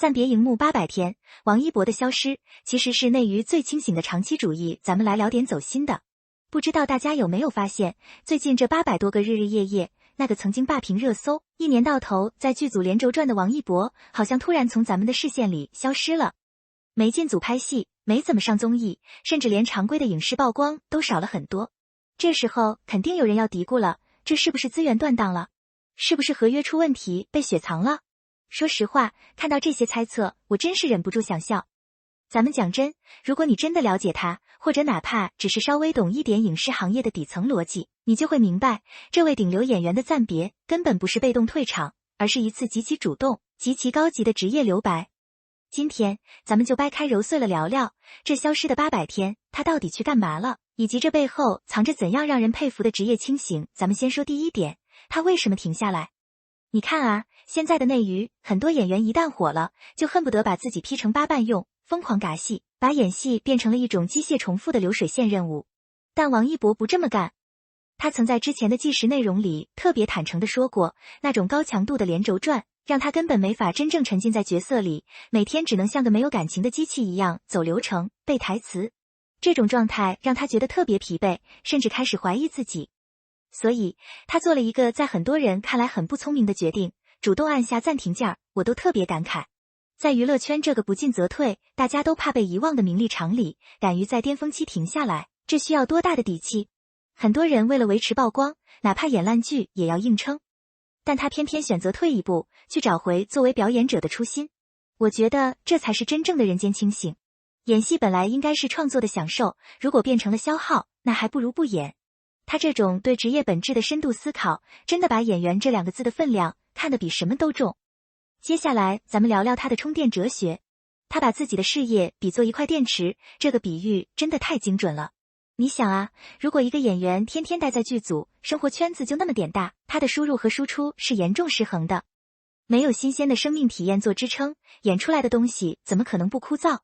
暂别荧幕800天，王一博的消失其实是内娱最清醒的长期主义。咱们来聊点走心的。不知道大家有没有发现，最近这800多个日日夜夜，那个曾经霸屏热搜、一年到头在剧组连轴转的王一博，好像突然从咱们的视线里消失了。没进组拍戏，没怎么上综艺，甚至连常规的影视曝光都少了很多。这时候肯定有人要嘀咕了，这是不是资源断档了？是不是合约出问题被雪藏了？说实话，看到这些猜测，我真是忍不住想笑。咱们讲真，如果你真的了解他，或者哪怕只是稍微懂一点影视行业的底层逻辑，你就会明白，这位顶流演员的暂别根本不是被动退场，而是一次极其主动、极其高级的职业留白。今天咱们就掰开揉碎了聊聊，这消失的800天，他到底去干嘛了，以及这背后藏着怎样让人佩服的职业清醒。咱们先说第一点，他为什么停下来？你看啊，现在的内娱，很多演员一旦火了，就恨不得把自己劈成8瓣用，疯狂嘎戏，把演戏变成了一种机械重复的流水线任务。但王一博不这么干。他曾在之前的纪实内容里特别坦诚地说过，那种高强度的连轴转，让他根本没法真正沉浸在角色里，每天只能像个没有感情的机器一样走流程、背台词。这种状态让他觉得特别疲惫，甚至开始怀疑自己。所以，他做了一个在很多人看来很不聪明的决定，主动按下暂停键。我都特别感慨，在娱乐圈这个不进则退，大家都怕被遗忘的名利场里，敢于在巅峰期停下来，这需要多大的底气？很多人为了维持曝光，哪怕演烂剧也要硬撑，但他偏偏选择退一步，去找回作为表演者的初心。我觉得这才是真正的人间清醒。演戏本来应该是创作的享受，如果变成了消耗，那还不如不演。他这种对职业本质的深度思考，真的把演员这2个字的分量看得比什么都重。接下来咱们聊聊他的充电哲学。他把自己的事业比作一块电池，这个比喻真的太精准了。你想啊，如果一个演员天天待在剧组，生活圈子就那么点大，他的输入和输出是严重失衡的。没有新鲜的生命体验做支撑，演出来的东西怎么可能不枯燥？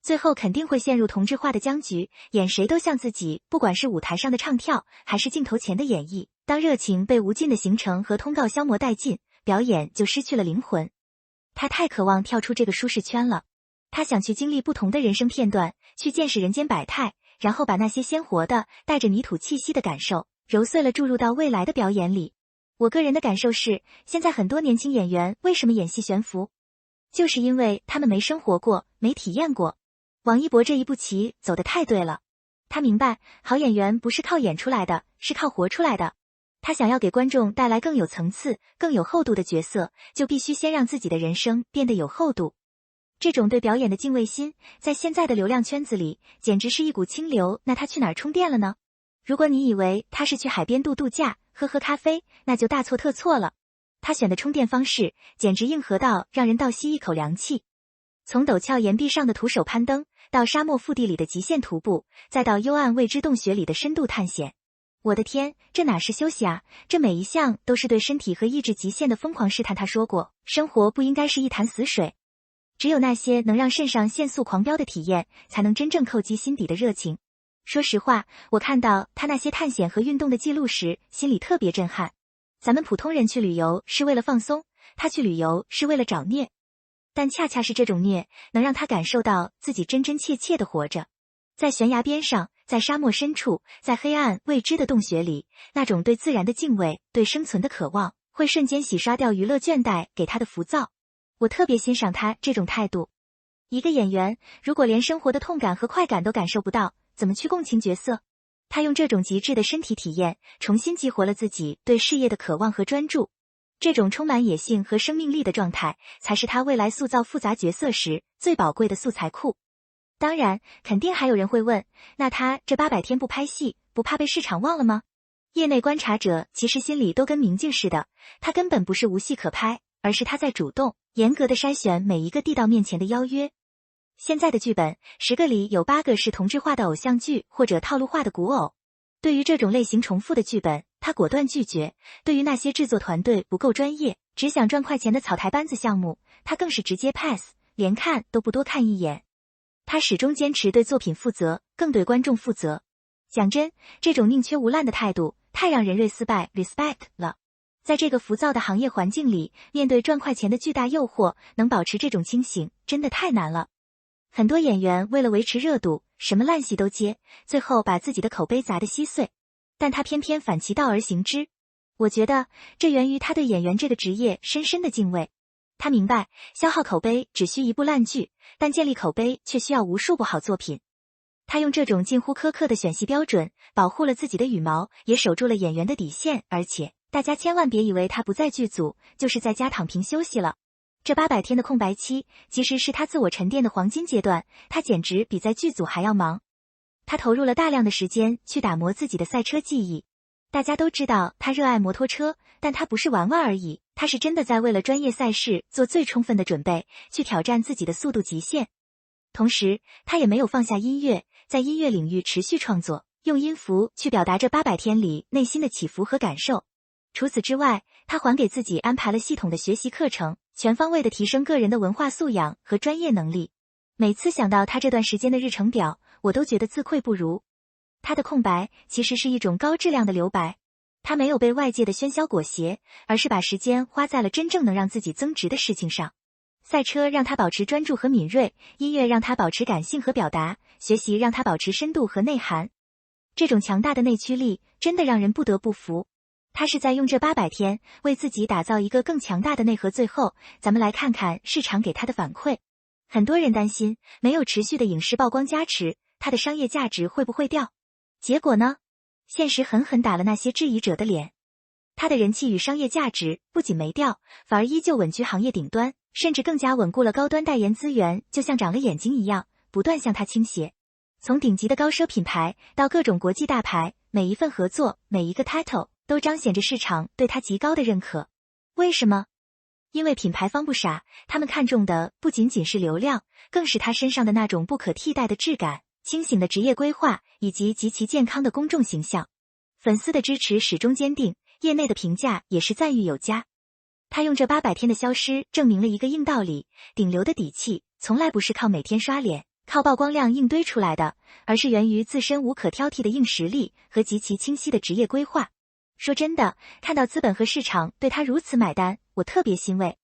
最后肯定会陷入同质化的僵局，演谁都像自己，不管是舞台上的唱跳，还是镜头前的演绎，当热情被无尽的行程和通告消磨殆尽，表演就失去了灵魂。他太渴望跳出这个舒适圈了，他想去经历不同的人生片段，去见识人间百态，然后把那些鲜活的、带着泥土气息的感受，揉碎了注入到未来的表演里。我个人的感受是，现在很多年轻演员为什么演戏悬浮？就是因为他们没生活过，没体验过。王一博这一步棋走得太对了，他明白好演员不是靠演出来的，是靠活出来的。他想要给观众带来更有层次、更有厚度的角色，就必须先让自己的人生变得有厚度。这种对表演的敬畏心，在现在的流量圈子里，简直是一股清流。那他去哪儿充电了呢？如果你以为他是去海边度假、喝咖啡，那就大错特错了。他选的充电方式，简直硬核到让人倒吸一口凉气。从陡峭岩壁上的徒手攀登，到沙漠腹地里的极限徒步，再到幽暗未知洞穴里的深度探险。我的天，这哪是休息啊，这每一项都是对身体和意志极限的疯狂试探。他说过，生活不应该是一潭死水，只有那些能让肾上腺素狂飙的体验，才能真正叩击心底的热情。说实话，我看到他那些探险和运动的记录时，心里特别震撼。咱们普通人去旅游是为了放松，他去旅游是为了找虐。但恰恰是这种虐，能让他感受到自己真真切切地活着。在悬崖边上，在沙漠深处，在黑暗未知的洞穴里，那种对自然的敬畏，对生存的渴望，会瞬间洗刷掉娱乐倦怠给他的浮躁。我特别欣赏他这种态度。一个演员，如果连生活的痛感和快感都感受不到，怎么去共情角色？他用这种极致的身体体验，重新激活了自己对事业的渴望和专注。这种充满野性和生命力的状态，才是他未来塑造复杂角色时最宝贵的素材库。当然，肯定还有人会问，那他这800天不拍戏，不怕被市场忘了吗？业内观察者其实心里都跟明镜似的，他根本不是无戏可拍，而是他在主动、严格的筛选每一个递到面前的邀约。现在的剧本，10个里有8个是同质化的偶像剧或者套路化的古偶。对于这种类型重复的剧本，他果断拒绝。对于那些制作团队不够专业，只想赚快钱的草台班子项目，他更是直接 pass， 连看都不多看一眼。他始终坚持对作品负责，更对观众负责。讲真，这种宁缺毋滥的态度，太让人respect了。在这个浮躁的行业环境里，面对赚快钱的巨大诱惑，能保持这种清醒，真的太难了。很多演员为了维持热度，什么烂戏都接，最后把自己的口碑砸得稀碎。但他偏偏反其道而行之。我觉得这源于他对演员这个职业深深的敬畏。他明白，消耗口碑只需一部烂剧，但建立口碑却需要无数部好作品。他用这种近乎苛刻的选戏标准，保护了自己的羽毛，也守住了演员的底线。而且，大家千万别以为他不在剧组，就是在家躺平休息了。这800天的空白期，其实是他自我沉淀的黄金阶段，他简直比在剧组还要忙。他投入了大量的时间去打磨自己的赛车技艺。大家都知道他热爱摩托车，但他不是玩玩而已，他是真的在为了专业赛事做最充分的准备，去挑战自己的速度极限。同时，他也没有放下音乐，在音乐领域持续创作，用音符去表达这800天里内心的起伏和感受。除此之外，他还给自己安排了系统的学习课程，全方位的提升个人的文化素养和专业能力。每次想到他这段时间的日程表，我都觉得自愧不如。他的空白其实是一种高质量的留白，他没有被外界的喧嚣裹挟，而是把时间花在了真正能让自己增值的事情上。赛车让他保持专注和敏锐，音乐让他保持感性和表达，学习让他保持深度和内涵。这种强大的内驱力真的让人不得不服。他是在用这800天为自己打造一个更强大的内核。最后，咱们来看看市场给他的反馈。很多人担心没有持续的影视曝光加持，他的商业价值会不会掉？结果呢？现实狠狠打了那些质疑者的脸。他的人气与商业价值不仅没掉，反而依旧稳居行业顶端，甚至更加稳固了高端代言资源，就像长了眼睛一样，不断向他倾斜。从顶级的高奢品牌到各种国际大牌，每一份合作，每一个 title 都彰显着市场对他极高的认可。为什么？因为品牌方不傻，他们看重的不仅仅是流量，更是他身上的那种不可替代的质感、清醒的职业规划以及极其健康的公众形象。粉丝的支持始终坚定，业内的评价也是赞誉有加。他用这800天的消失证明了一个硬道理，顶流的底气从来不是靠每天刷脸、靠曝光量硬堆出来的，而是源于自身无可挑剔的硬实力和极其清晰的职业规划。说真的，看到资本和市场对他如此买单，我特别欣慰。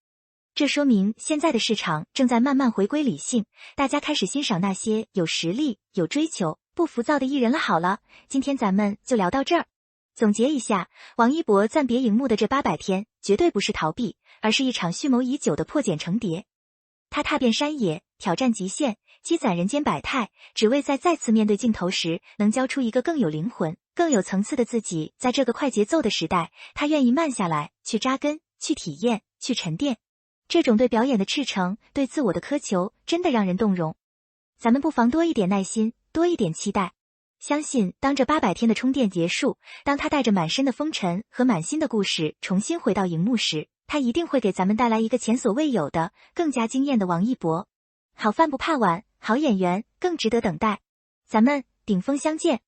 这说明现在的市场正在慢慢回归理性，大家开始欣赏那些有实力、有追求、不浮躁的艺人了。好了，今天咱们就聊到这儿。总结一下，王一博暂别荧幕的这800天，绝对不是逃避，而是一场蓄谋已久的破茧成蝶。他踏遍山野，挑战极限，积攒人间百态，只为在再次面对镜头时，能交出一个更有灵魂、更有层次的自己。在这个快节奏的时代，他愿意慢下来，去扎根，去体验，去沉淀。这种对表演的赤诚，对自我的苛求，真的让人动容。咱们不妨多一点耐心，多一点期待。相信当这800天的充电结束，当他带着满身的风尘和满心的故事重新回到荧幕时，他一定会给咱们带来一个前所未有的、更加惊艳的王一博。好饭不怕晚，好演员更值得等待。咱们顶峰相见。